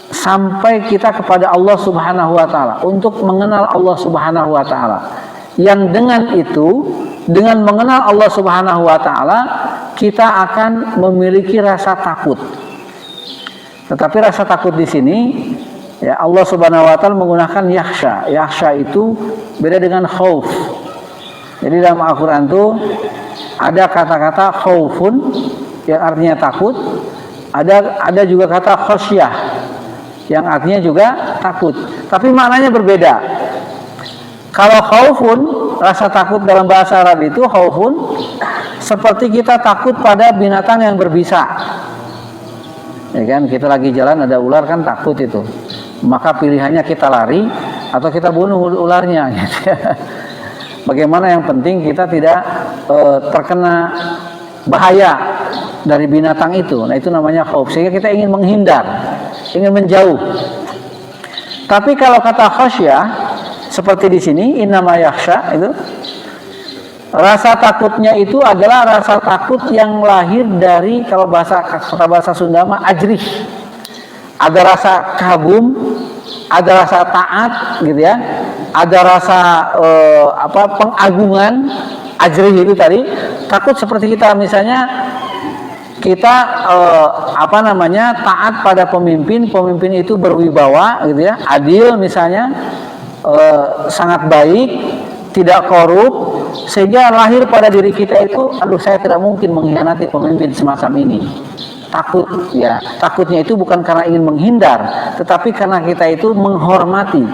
sampai kita kepada Allah Subhanahu wa taala, untuk mengenal Allah Subhanahu wa taala. Yang dengan itu, dengan mengenal Allah Subhanahu wa taala, kita akan memiliki rasa takut. Tetapi rasa takut di sini, ya, Allah Subhanahu wa taala menggunakan yakhsha. Yakhsha itu beda dengan khauf. Jadi dalam Al-Qur'an itu ada kata-kata khaufun yang artinya takut, ada juga kata khasyah yang artinya juga takut, tapi maknanya berbeda. Kalau khaufun, rasa takut dalam bahasa Arab itu khaufun seperti kita takut pada binatang yang berbisa. Ya kan, kita lagi jalan ada ular kan takut itu. Maka pilihannya kita lari atau kita bunuh ularnya gitu. Bagaimana yang penting kita tidak terkena bahaya dari binatang itu. Nah, itu namanya khauf. Sehingga kita ingin menghindar, ingin menjauh. Tapi kalau kata khasyah seperti di sini innama yakhsha, itu rasa takutnya itu adalah rasa takut yang lahir dari, kalau bahasa Sunda mah ajrih. Ada rasa kagum, ada rasa taat gitu ya. Ada rasa pengagungan, ajrih itu tadi. Takut seperti kita misalnya kita taat pada pemimpin itu berwibawa gitu ya, adil misalnya, sangat baik, tidak korup, sehingga lahir pada diri kita itu, aduh saya tidak mungkin mengkhianati pemimpin semacam ini. takut, ya. Takutnya itu bukan karena ingin menghindar, tetapi karena kita itu menghormati,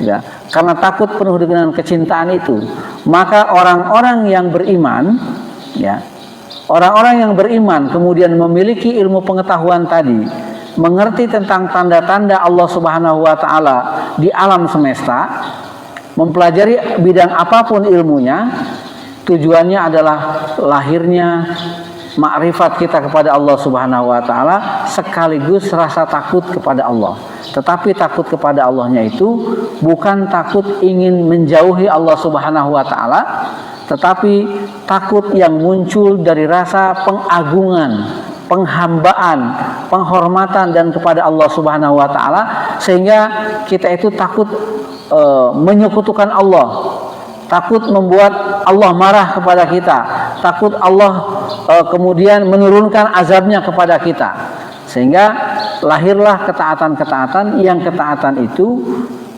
ya. Karena takut penuh dengan kecintaan itu, maka orang-orang yang beriman, ya, orang-orang yang beriman kemudian memiliki ilmu pengetahuan tadi, mengerti tentang tanda-tanda Allah Subhanahu wa taala di alam semesta, mempelajari bidang apapun ilmunya, tujuannya adalah lahirnya makrifat kita kepada Allah Subhanahu wa taala sekaligus rasa takut kepada Allah. Tetapi takut kepada Allahnya itu bukan takut ingin menjauhi Allah Subhanahu wa taala, tetapi takut yang muncul dari rasa pengagungan, penghambaan, penghormatan dan kepada Allah Subhanahu wa taala, sehingga kita itu takut menyekutukan Allah, takut membuat Allah marah kepada kita, takut Allah kemudian menurunkan azabnya kepada kita, sehingga lahirlah ketaatan-ketaatan yang ketaatan itu,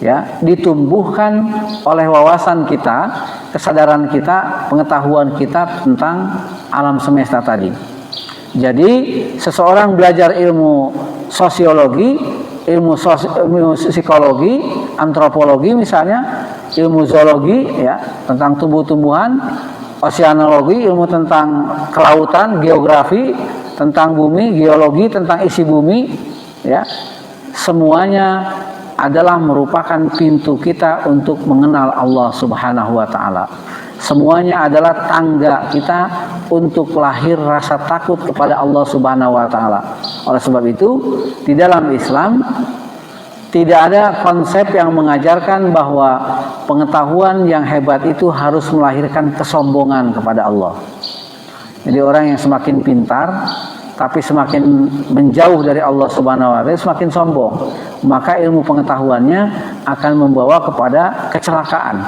ya, ditumbuhkan oleh wawasan kita, kesadaran kita, pengetahuan kita tentang alam semesta tadi. Jadi seseorang belajar ilmu sosiologi, ilmu psikologi, antropologi misalnya, ilmu zoologi, ya, tentang tumbuh-tumbuhan, oseanologi, ilmu tentang kelautan, geografi, tentang bumi, geologi, tentang isi bumi, ya, semuanya adalah merupakan pintu kita untuk mengenal Allah Subhanahu wa taala. Semuanya adalah tangga kita untuk lahir rasa takut kepada Allah Subhanahu wa taala. Oleh sebab itu, di dalam Islam tidak ada konsep yang mengajarkan bahwa pengetahuan yang hebat itu harus melahirkan kesombongan kepada Allah. Jadi orang yang semakin pintar tapi semakin menjauh dari Allah Subhanahu wa taala semakin sombong, maka ilmu pengetahuannya akan membawa kepada kecelakaan.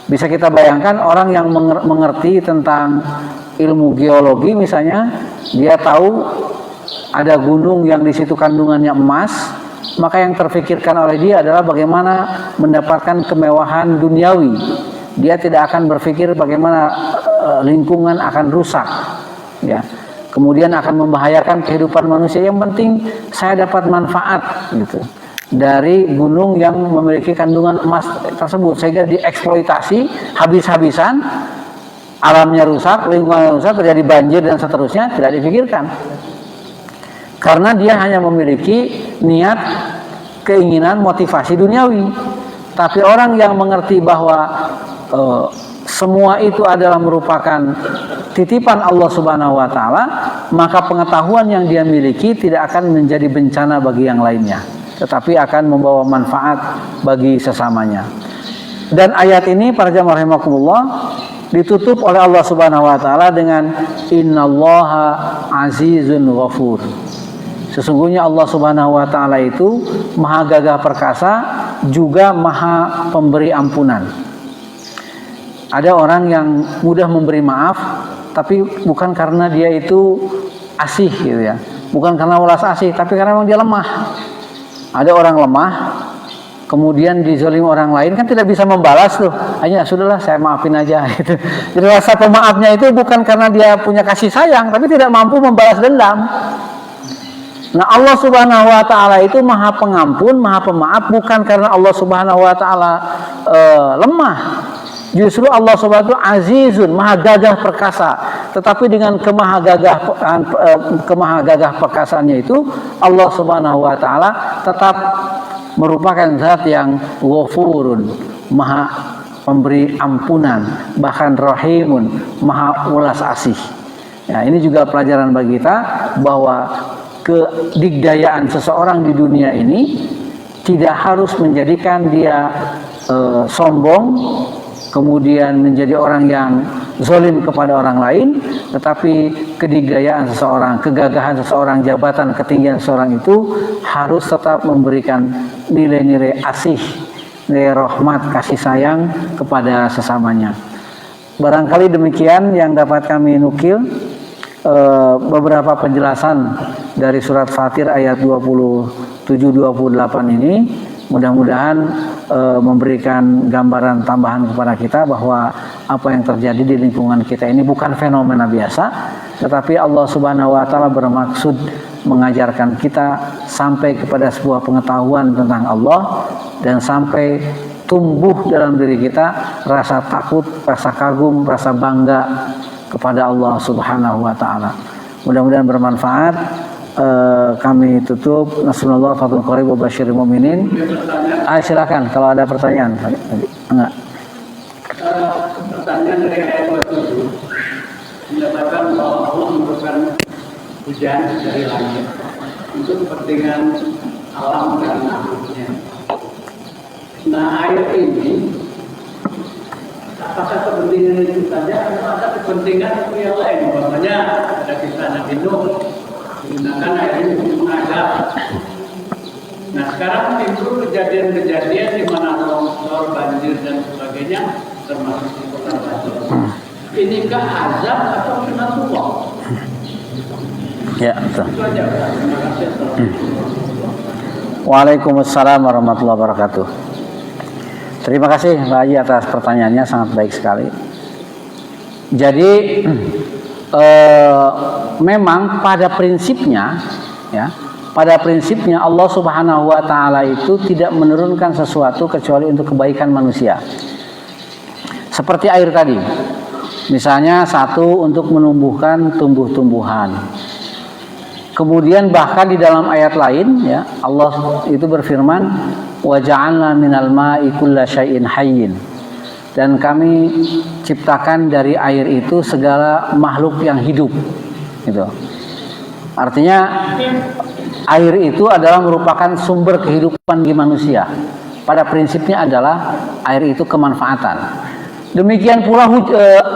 Bisa kita bayangkan orang yang mengerti tentang ilmu geologi misalnya, dia tahu ada gunung yang di situ kandungannya emas, maka yang terfikirkan oleh dia adalah bagaimana mendapatkan kemewahan duniawi. Dia tidak akan berpikir bagaimana lingkungan akan rusak, ya. Kemudian akan membahayakan kehidupan manusia. Yang penting saya dapat manfaat, gitu, dari gunung yang memiliki kandungan emas tersebut, sehingga dieksploitasi habis-habisan, alamnya rusak, lingkungan rusak, terjadi banjir dan seterusnya, tidak dipikirkan. Karena dia hanya memiliki niat, keinginan, motivasi duniawi. Tapi orang yang mengerti bahwa semua itu adalah merupakan titipan Allah Subhanahu wa taala, maka pengetahuan yang dia miliki tidak akan menjadi bencana bagi yang lainnya, tetapi akan membawa manfaat bagi sesamanya. Dan ayat ini para jamaah rahimakumullah ditutup oleh Allah Subhanahu wa taala dengan innallaha azizun ghafur. Sesungguhnya Allah Subhanahu wa taala itu maha gagah perkasa, juga maha pemberi ampunan. Ada orang yang mudah memberi maaf, tapi bukan karena dia itu asih, gitu ya, bukan karena ulas asih, tapi karena memang dia lemah. Ada orang lemah, kemudian dizalimi orang lain, kan tidak bisa membalas tuh. Hanya sudahlah saya maafin aja, gitu. Jadi rasa pemaafnya itu bukan karena dia punya kasih sayang, tapi tidak mampu membalas dendam. Nah, Allah Subhanahu wa taala itu maha pengampun, maha pemaaf, bukan karena Allah Subhanahu wa taala lemah. Justru Allah Subhanahu wa taala azizun, maha gagah perkasa. Tetapi dengan kemaha gagah perkasaannya itu, Allah Subhanahu wa taala tetap merupakan zat yang ghafurun, maha pemberi ampunan, bahkan rahimun, maha ulas asih. Ya, ini juga pelajaran bagi kita bahwa kedigdayaan seseorang di dunia ini tidak harus menjadikan dia sombong, kemudian menjadi orang yang zalim kepada orang lain, tetapi kedigdayaan seseorang, kegagahan seseorang, jabatan, ketinggian seseorang itu harus tetap memberikan nilai-nilai asih, nilai rahmat, kasih sayang kepada sesamanya. Barangkali demikian yang dapat kami nukil beberapa penjelasan dari surat Fatir ayat 27-28 ini. Mudah-mudahan memberikan gambaran tambahan kepada kita bahwa apa yang terjadi di lingkungan kita ini bukan fenomena biasa, tetapi Allah Subhanahu wa taala bermaksud mengajarkan kita sampai kepada sebuah pengetahuan tentang Allah dan sampai tumbuh dalam diri kita rasa takut, rasa kagum, rasa bangga kepada Allah Subhanahu wa taala. Mudah-mudahan bermanfaat. Kami tutup. Nasallallahu fatul qarib wa basyiril mu'minin. Silakan kalau ada pertanyaan. Enggak. Pertanyaan dari ayat 27 menyatakan bahwa Allah memberikan hujan dari langit untuk kepentingan alam dan makhluknya. Nah, air ini apakah kepentingan itu saja atau ada kepentingan yang lain? Umpamanya ada kisah Nabi Nuh menggunakan air ini untuk mengadap. Nah, sekarang timbul kejadian-kejadian di mana longsor, banjir dan sebagainya, termasuk di kota Banjar. Inikah azab atau sunatullah? Ya, betul. Itu aja. Terima kasih. Waalaikumsalam warahmatullahi wabarakatuh. Terima kasih Pak Haji atas pertanyaannya, sangat baik sekali. Jadi memang pada prinsipnya, ya, pada prinsipnya Allah Subhanahu wa taala itu tidak menurunkan sesuatu kecuali untuk kebaikan manusia. Seperti air tadi. Misalnya satu untuk menumbuhkan tumbuh-tumbuhan. Kemudian bahkan di dalam ayat lain, ya, Allah itu berfirman, "Wa ja'alna minal ma'i kulla syai'in hayyin." Dan kami ciptakan dari air itu segala makhluk yang hidup. Gitu. Artinya air itu adalah merupakan sumber kehidupan bagi manusia. Pada prinsipnya adalah air itu kemanfaatan. Demikian pula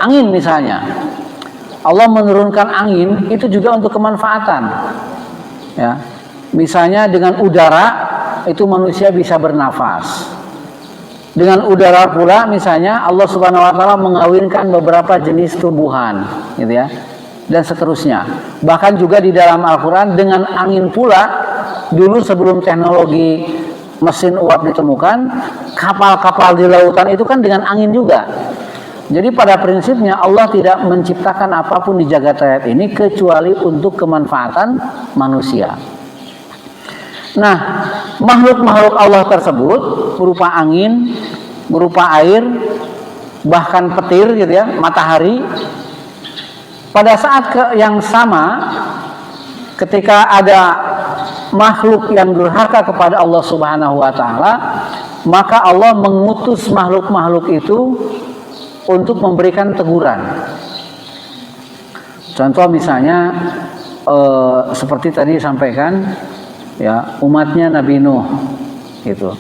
angin misalnya. Allah menurunkan angin itu juga untuk kemanfaatan. Ya. Misalnya dengan udara itu manusia bisa bernafas. Dengan udara pula misalnya Allah Subhanahu wa taala mengawinkan beberapa jenis tumbuhan, gitu ya. Dan seterusnya. Bahkan juga di dalam Al-Qur'an dengan angin pula dulu sebelum teknologi mesin uap ditemukan, kapal-kapal di lautan itu kan dengan angin juga. Jadi pada prinsipnya Allah tidak menciptakan apapun di jagat raya ini kecuali untuk kemanfaatan manusia. Nah, makhluk-makhluk Allah tersebut berupa angin, berupa air, bahkan petir gitu ya, matahari. Pada saat yang sama ketika ada makhluk yang durhaka kepada Allah Subhanahu wa taala, maka Allah mengutus makhluk-makhluk itu untuk memberikan teguran. Contoh misalnya seperti tadi disampaikan, ya, umatnya Nabi Nuh, gitu.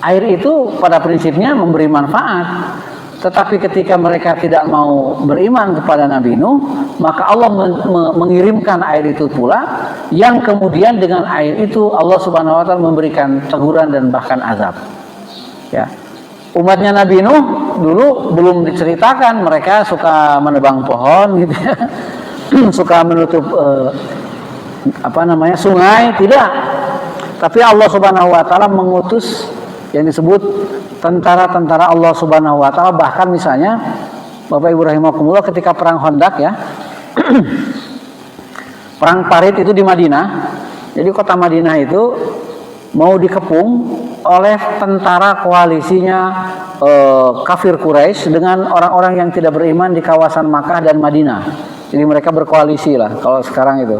Air itu pada prinsipnya memberi manfaat, tetapi ketika mereka tidak mau beriman kepada Nabi Nuh, maka Allah mengirimkan air itu pula, yang kemudian dengan air itu Allah Subhanahu wa taala memberikan teguran dan bahkan azab. Ya. Umatnya Nabi Nuh dulu belum diceritakan mereka suka menebang pohon gitu ya. Suka menutup sungai, tidak. Tapi Allah Subhanahu wa taala mengutus yang disebut tentara-tentara Allah Subhanahu wa taala, bahkan misalnya Bapak Ibu rahimakumullah ketika perang Khandaq ya. Perang Parit itu di Madinah. Jadi kota Madinah itu mau dikepung oleh tentara koalisinya kafir Quraisy dengan orang-orang yang tidak beriman di kawasan Makkah dan Madinah. Jadi mereka berkoalisi lah kalau sekarang itu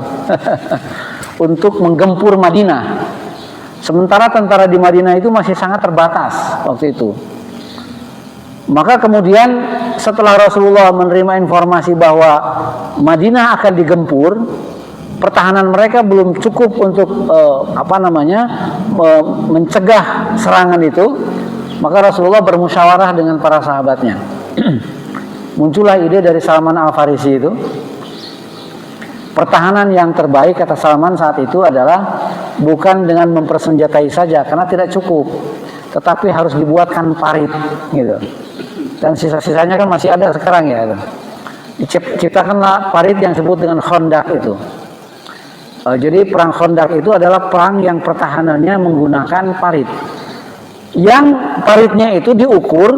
untuk menggempur Madinah. Sementara tentara di Madinah itu masih sangat terbatas waktu itu. Maka kemudian setelah Rasulullah menerima informasi bahwa Madinah akan digempur, pertahanan mereka belum cukup untuk mencegah serangan itu, maka Rasulullah bermusyawarah dengan para sahabatnya. Muncullah ide dari Salman Al-Farisi itu. Pertahanan yang terbaik kata Salman saat itu adalah bukan dengan mempersenjatai saja karena tidak cukup, tetapi harus dibuatkan parit gitu. Dan sisa-sisanya kan masih ada sekarang ya. Diciptakanlah parit yang disebut dengan Khandaq itu. Jadi perang Khandaq itu adalah perang yang pertahanannya menggunakan parit. Yang paritnya itu diukur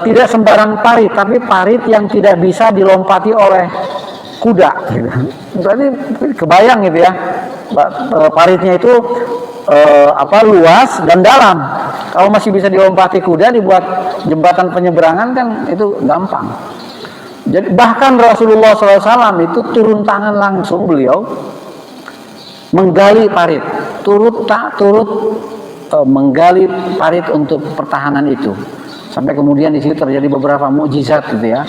tidak sembarang parit, tapi parit yang tidak bisa dilompati oleh kuda gitu. Berarti kebayang gitu ya, paritnya itu luas dan dalam. Kalau masih bisa dilompati kuda, dibuat jembatan penyeberangan kan itu gampang. Jadi bahkan Rasulullah SAW itu turun tangan langsung, beliau menggali parit, turut menggali parit untuk pertahanan itu. Sampai kemudian di situ terjadi beberapa mukjizat gitu ya.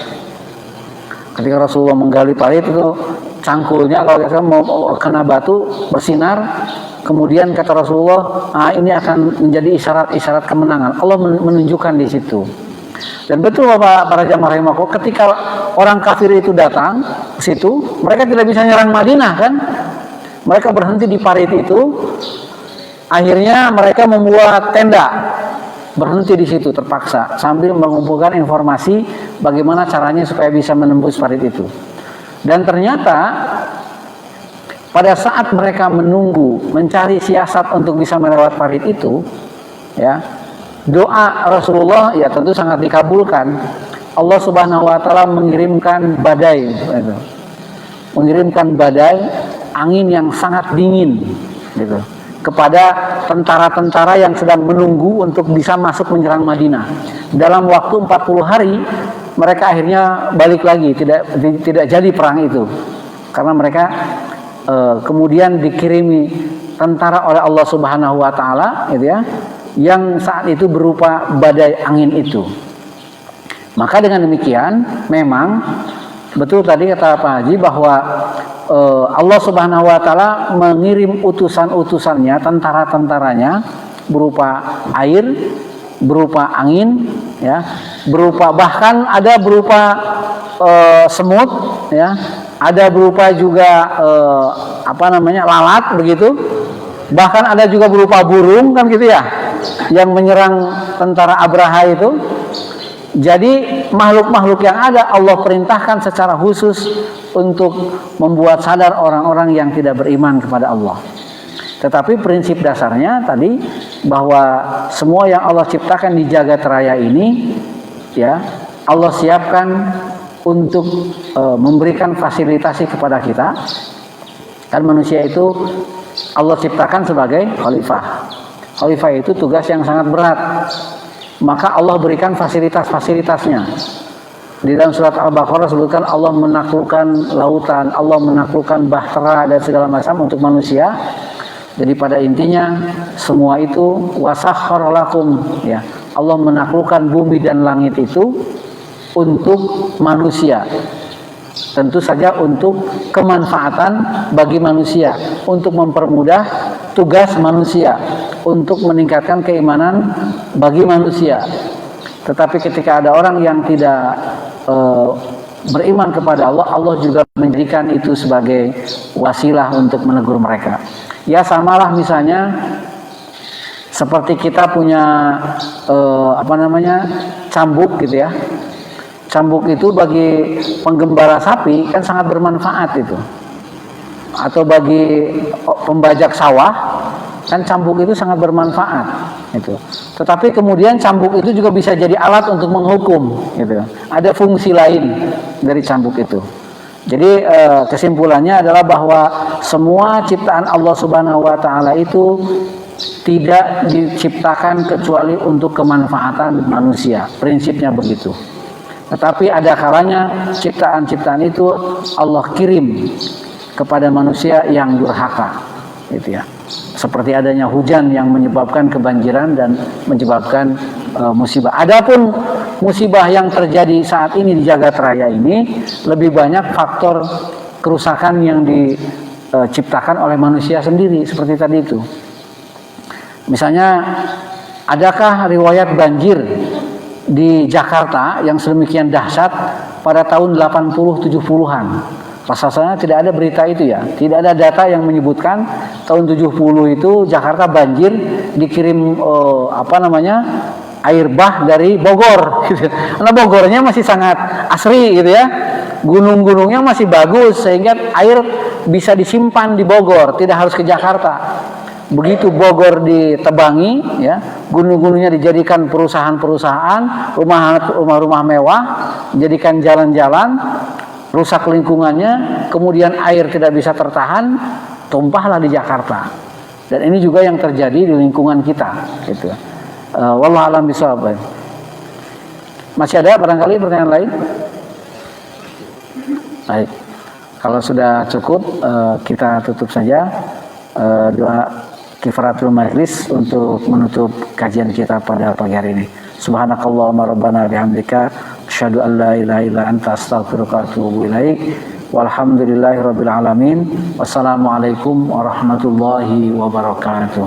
Ketika Rasulullah menggali parit itu, cangkulnya kalau kita mau kena batu bersinar, kemudian kata Rasulullah, ini akan menjadi isyarat-isyarat kemenangan. Allah menunjukkan di situ. Dan betul Bapak para jamaah rahimakumullah, ketika orang kafir itu datang ke situ, mereka tidak bisa nyerang Madinah kan? Mereka berhenti di parit itu. Akhirnya mereka membuat tenda, berhenti di situ terpaksa sambil mengumpulkan informasi bagaimana caranya supaya bisa menembus parit itu. Dan ternyata pada saat mereka menunggu, mencari siasat untuk bisa melewati parit itu, ya, doa Rasulullah ya tentu sangat dikabulkan. Allah Subhanahu wa taala mengirimkan badai, mengirimkan badai angin yang sangat dingin gitu, kepada tentara-tentara yang sedang menunggu untuk bisa masuk menyerang Madinah. Dalam waktu 40 hari mereka akhirnya balik lagi, tidak jadi perang itu. Karena mereka kemudian dikirimi tentara oleh Allah Subhanahu wa taala gitu ya, yang saat itu berupa badai angin itu. Maka dengan demikian memang betul tadi kata Pak Haji bahwa Allah Subhanahu wa taala mengirim utusan-utusannya, tentara-tentaranya berupa air, berupa angin ya, berupa bahkan ada berupa semut ya, ada berupa juga lalat begitu. Bahkan ada juga berupa burung kan gitu ya, yang menyerang tentara Abraha itu. Jadi makhluk-makhluk yang ada Allah perintahkan secara khusus untuk membuat sadar orang-orang yang tidak beriman kepada Allah. Tetapi prinsip dasarnya tadi bahwa semua yang Allah ciptakan di jagat raya ini ya Allah siapkan untuk memberikan fasilitasi kepada kita. Kan manusia itu Allah ciptakan sebagai khalifah. Khalifah itu tugas yang sangat berat. Maka Allah berikan fasilitas-fasilitasnya. Di dalam surat Al-Baqarah sebutkan Allah menaklukkan lautan, Allah menaklukkan bahtera dan segala macam untuk manusia. Jadi pada intinya semua itu wasakhkhara lakum ya. Allah menaklukkan bumi dan langit itu untuk manusia. Tentu saja untuk kemanfaatan bagi manusia, untuk mempermudah tugas manusia, untuk meningkatkan keimanan bagi manusia. Tetapi ketika ada orang yang tidak beriman kepada Allah, Allah juga menjadikan itu sebagai wasilah untuk menegur mereka. Ya samalah misalnya seperti kita punya cambuk gitu ya. Cambuk itu bagi penggembala sapi kan sangat bermanfaat itu. Atau bagi pembajak sawah kan cambuk itu sangat bermanfaat itu. Tetapi kemudian cambuk itu juga bisa jadi alat untuk menghukum gitu. Ada fungsi lain dari cambuk itu. Jadi kesimpulannya adalah bahwa semua ciptaan Allah Subhanahu wa taala itu tidak diciptakan kecuali untuk kemanfaatan manusia. Prinsipnya begitu. Tetapi ada kalanya ciptaan-ciptaan itu Allah kirim kepada manusia yang durhaka, gitu ya. Seperti adanya hujan yang menyebabkan kebanjiran dan menyebabkan musibah. Adapun musibah yang terjadi saat ini di jagat raya ini lebih banyak faktor kerusakan yang diciptakan oleh manusia sendiri seperti tadi itu. Misalnya, adakah riwayat banjir di Jakarta yang sedemikian dahsyat pada tahun 80-70-an? Pasalnya tidak ada berita itu ya. Tidak ada data yang menyebutkan tahun 70 itu Jakarta banjir dikirim air bah dari Bogor gitu. Karena Bogornya masih sangat asri gitu ya. Gunung-gunungnya masih bagus sehingga air bisa disimpan di Bogor, tidak harus ke Jakarta. Begitu Bogor ditebangi ya, gunung-gunungnya dijadikan perusahaan-perusahaan, rumah-rumah mewah, dijadikan jalan-jalan, rusak lingkungannya, kemudian air tidak bisa tertahan, tumpahlah di Jakarta. Dan ini juga yang terjadi di lingkungan kita, gitu. Wallahu a'lam bishawab. Masih ada barangkali pertanyaan lain? Baik. Kalau sudah cukup, kita tutup saja doa kifaratul majlis untuk menutup kajian kita pada pagi hari ini. Subhanakallahumma rabbana bihamdika asyhadu an la ilaha illa anta astaghfiruka wa atubu ilaik. Walhamdulillahirabbil alamin. Wassalamualaikum warahmatullahi wabarakatuh.